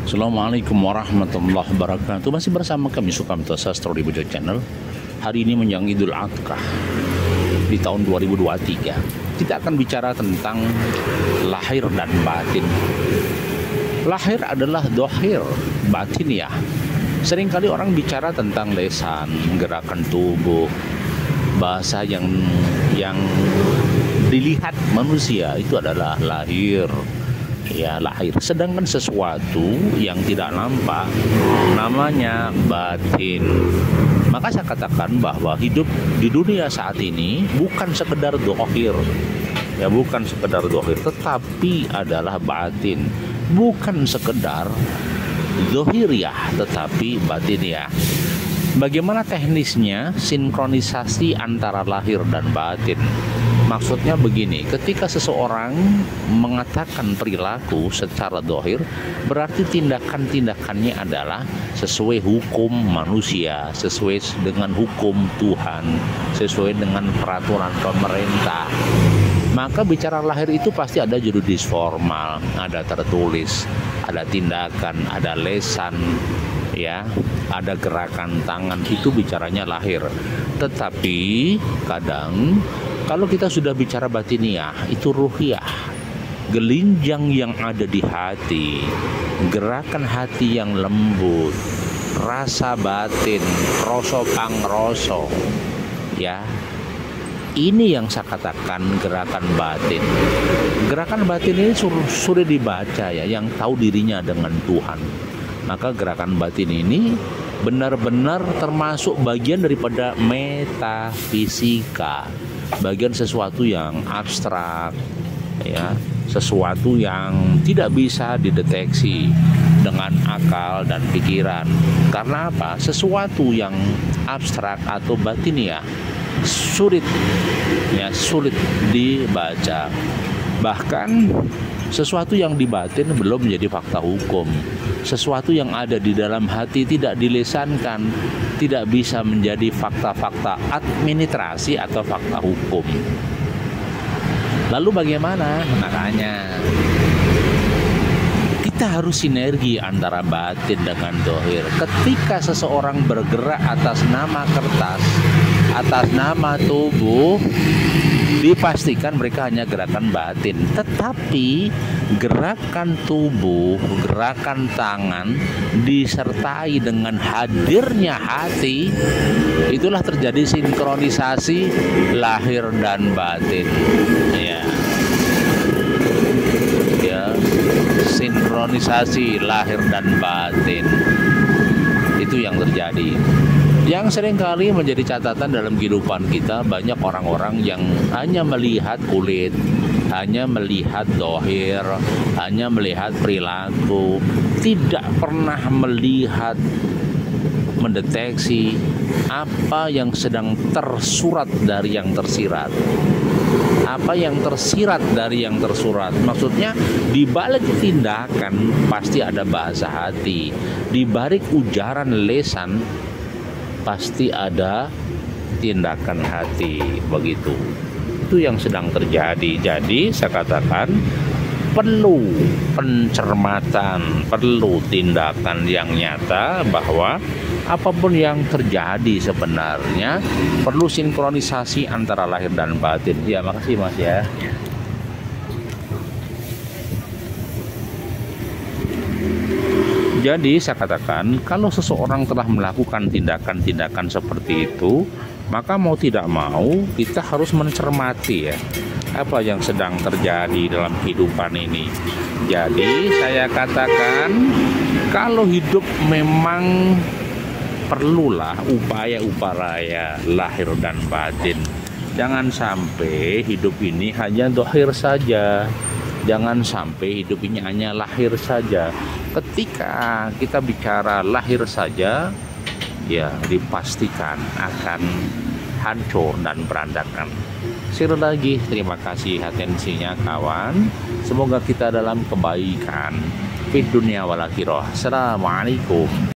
Assalamualaikum warahmatullahi wabarakatuh. Masih bersama kami Sukamto Sastro di Bojo Channel. Hari ini menjelang Idul Adha di tahun 2023. Kita akan bicara tentang lahir dan batin. Lahir adalah dohir, batin ya. Seringkali orang bicara tentang lesan, gerakan tubuh, bahasa yang dilihat manusia itu adalah lahir. Ya, lahir. Sedangkan sesuatu yang tidak nampak namanya batin. Maka saya katakan bahwa hidup di dunia saat ini bukan sekedar dohir. Ya, bukan sekedar dohir, tetapi adalah batin. Bukan sekedar dohir ya, tetapi batin ya. Bagaimana teknisnya sinkronisasi antara lahir dan batin? Maksudnya begini, ketika seseorang mengatakan perilaku secara dohir, berarti tindakan-tindakannya adalah sesuai hukum manusia, sesuai dengan hukum Tuhan, sesuai dengan peraturan pemerintah. Maka bicara lahir itu pasti ada juridis formal, ada tertulis, ada tindakan, ada lesan, ya, ada gerakan tangan, itu bicaranya lahir. Tetapi kadang kalau kita sudah bicara batiniah, itu ruhiyah, gelinjang yang ada di hati, gerakan hati yang lembut, rasa batin, roso pangroso, ya. Ini yang saya katakan gerakan batin. Gerakan batin ini sudah dibaca ya, yang tahu dirinya dengan Tuhan. Maka gerakan batin ini benar-benar termasuk bagian daripada metafisika, bagian sesuatu yang abstrak, ya, sesuatu yang tidak bisa dideteksi dengan akal dan pikiran. Karena apa? Sesuatu yang abstrak atau batiniah sulit dibaca. Bahkan sesuatu yang dibatin belum menjadi fakta hukum. Sesuatu yang ada di dalam hati tidak dilesankan, tidak bisa menjadi fakta-fakta administrasi atau fakta hukum. Lalu bagaimana? Makanya kita harus sinergi antara batin dengan dohir. Ketika seseorang bergerak atas nama kertas, atas nama tubuh, dipastikan mereka hanya gerakan batin. Tetapi gerakan tubuh, gerakan tangan disertai dengan hadirnya hati, itulah terjadi sinkronisasi lahir dan batin. Ya, sinkronisasi lahir dan batin itu yang terjadi. Yang seringkali menjadi catatan dalam kehidupan kita, banyak orang-orang yang hanya melihat kulit, hanya melihat dohir, hanya melihat perilaku, tidak pernah melihat, mendeteksi apa yang sedang tersurat dari yang tersirat. Apa yang tersirat dari yang tersurat. Maksudnya di balik tindakan pasti ada bahasa hati, di balik ujaran lesan pasti ada tindakan hati, begitu. Itu yang sedang terjadi. Jadi saya katakan perlu pencermatan, perlu tindakan yang nyata bahwa apapun yang terjadi sebenarnya perlu sinkronisasi antara lahir dan batin. Ya, makasih Mas ya. Jadi saya katakan kalau seseorang telah melakukan tindakan-tindakan seperti itu, maka mau tidak mau kita harus mencermati ya apa yang sedang terjadi dalam kehidupan ini. Jadi saya katakan kalau hidup memang perlulah upaya-upaya lahir dan batin. Jangan sampai hidup ini hanya dohir saja. Jangan sampai hidup ini hanya lahir saja. Ketika kita bicara lahir saja, ya dipastikan akan hancur dan berantakan. Sekali lagi terima kasih atensinya kawan. Semoga kita dalam kebaikan fid dunya wal akhirah. Assalamualaikum.